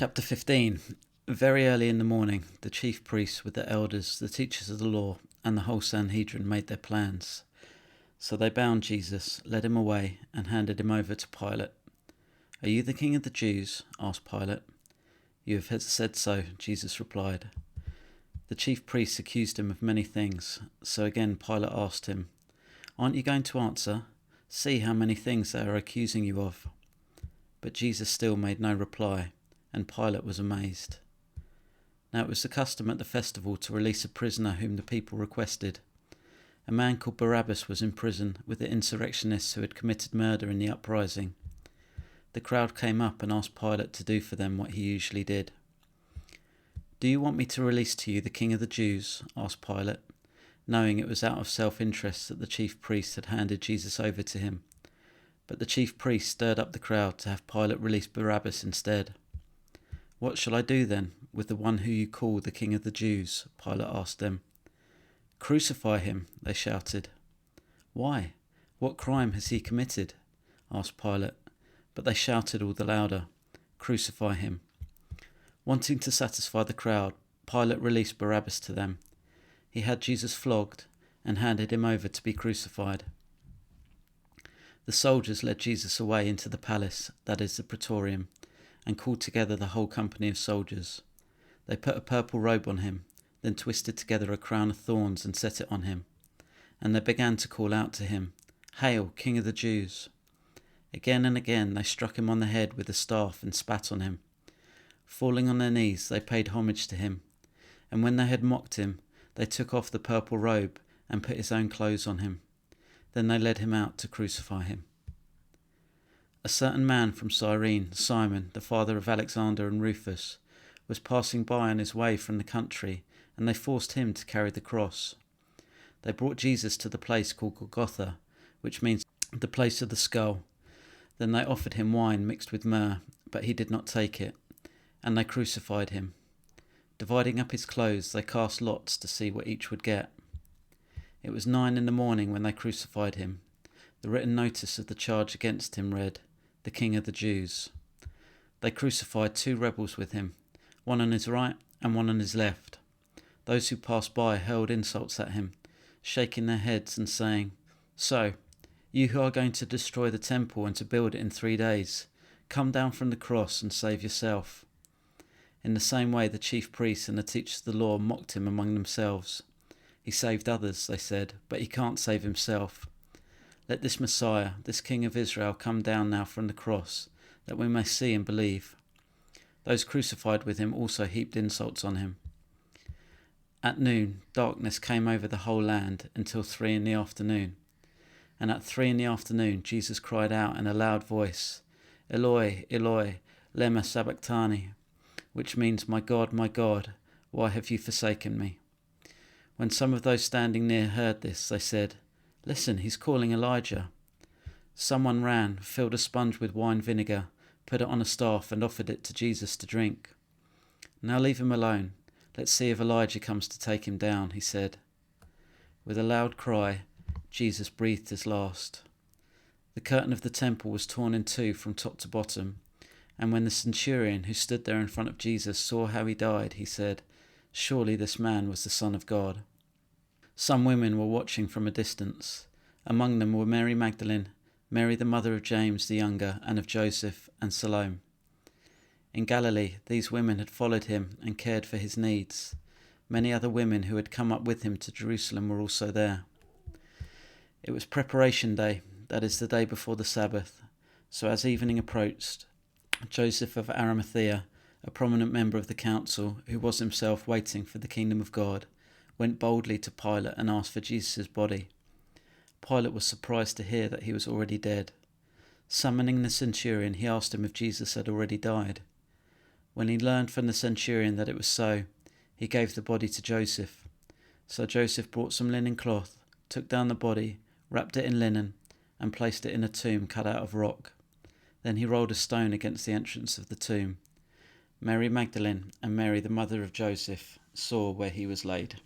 Chapter 15. Very early in the morning, the chief priests with the elders, the teachers of the law, and the whole Sanhedrin made their plans. So they bound Jesus, led him away, and handed him over to Pilate. "Are you the king of the Jews?" asked Pilate. "You have said so," Jesus replied. The chief priests accused him of many things, so again Pilate asked him, "Aren't you going to answer? See how many things they are accusing you of." But Jesus still made no reply, and Pilate was amazed. Now it was the custom at the festival to release a prisoner whom the people requested. A man called Barabbas was in prison with the insurrectionists who had committed murder in the uprising. The crowd came up and asked Pilate to do for them what he usually did. "Do you want me to release to you the king of the Jews?" asked Pilate, knowing it was out of self-interest that the chief priests had handed Jesus over to him. But the chief priests stirred up the crowd to have Pilate release Barabbas instead. "What shall I do then with the one who you call the king of the Jews?" Pilate asked them. "Crucify him," they shouted. "Why? What crime has he committed?" asked Pilate, but they shouted all the louder, "Crucify him." Wanting to satisfy the crowd, Pilate released Barabbas to them. He had Jesus flogged and handed him over to be crucified. The soldiers led Jesus away into the palace, that is the praetorium, and called together the whole company of soldiers. They put a purple robe on him, then twisted together a crown of thorns and set it on him. And they began to call out to him, "Hail, King of the Jews!" Again and again they struck him on the head with a staff and spat on him. Falling on their knees, they paid homage to him. And when they had mocked him, they took off the purple robe and put his own clothes on him. Then they led him out to crucify him. A certain man from Cyrene, Simon, the father of Alexander and Rufus, was passing by on his way from the country, and they forced him to carry the cross. They brought Jesus to the place called Golgotha, which means the place of the skull. Then they offered him wine mixed with myrrh, but he did not take it, and they crucified him. Dividing up his clothes, they cast lots to see what each would get. It was 9 a.m. when they crucified him. The written notice of the charge against him read, "The King of the Jews." They crucified 2 rebels with him, one on his right and one on his left. Those who passed by hurled insults at him, shaking their heads and saying, "So, you who are going to destroy the temple and to build it in 3 days, come down from the cross and save yourself." In the same way the chief priests and the teachers of the law mocked him among themselves. "He saved others," they said, "but he can't save himself. Let this Messiah, this King of Israel, come down now from the cross, that we may see and believe." Those crucified with him also heaped insults on him. At noon, darkness came over the whole land until 3 p.m. And at 3 p.m, Jesus cried out in a loud voice, "Eloi, Eloi, lema sabachthani," which means, my God, why have you forsaken me?" When some of those standing near heard this, they said, "Listen, he's calling Elijah." Someone ran, filled a sponge with wine vinegar, put it on a staff and offered it to Jesus to drink. "Now leave him alone. Let's see if Elijah comes to take him down," he said. With a loud cry, Jesus breathed his last. The curtain of the temple was torn in 2 from top to bottom, and when the centurion who stood there in front of Jesus saw how he died, he said, "Surely this man was the Son of God." Some women were watching from a distance. Among them were Mary Magdalene, Mary the mother of James the younger and of Joseph, and Salome. In Galilee, these women had followed him and cared for his needs. Many other women who had come up with him to Jerusalem were also there. It was preparation day, that is the day before the Sabbath. So as evening approached, Joseph of Arimathea, a prominent member of the council, who was himself waiting for the kingdom of God, went boldly to Pilate and asked for Jesus' body. Pilate was surprised to hear that he was already dead. Summoning the centurion, he asked him if Jesus had already died. When he learned from the centurion that it was so, he gave the body to Joseph. So Joseph brought some linen cloth, took down the body, wrapped it in linen, and placed it in a tomb cut out of rock. Then he rolled a stone against the entrance of the tomb. Mary Magdalene and Mary the mother of Joseph saw where he was laid.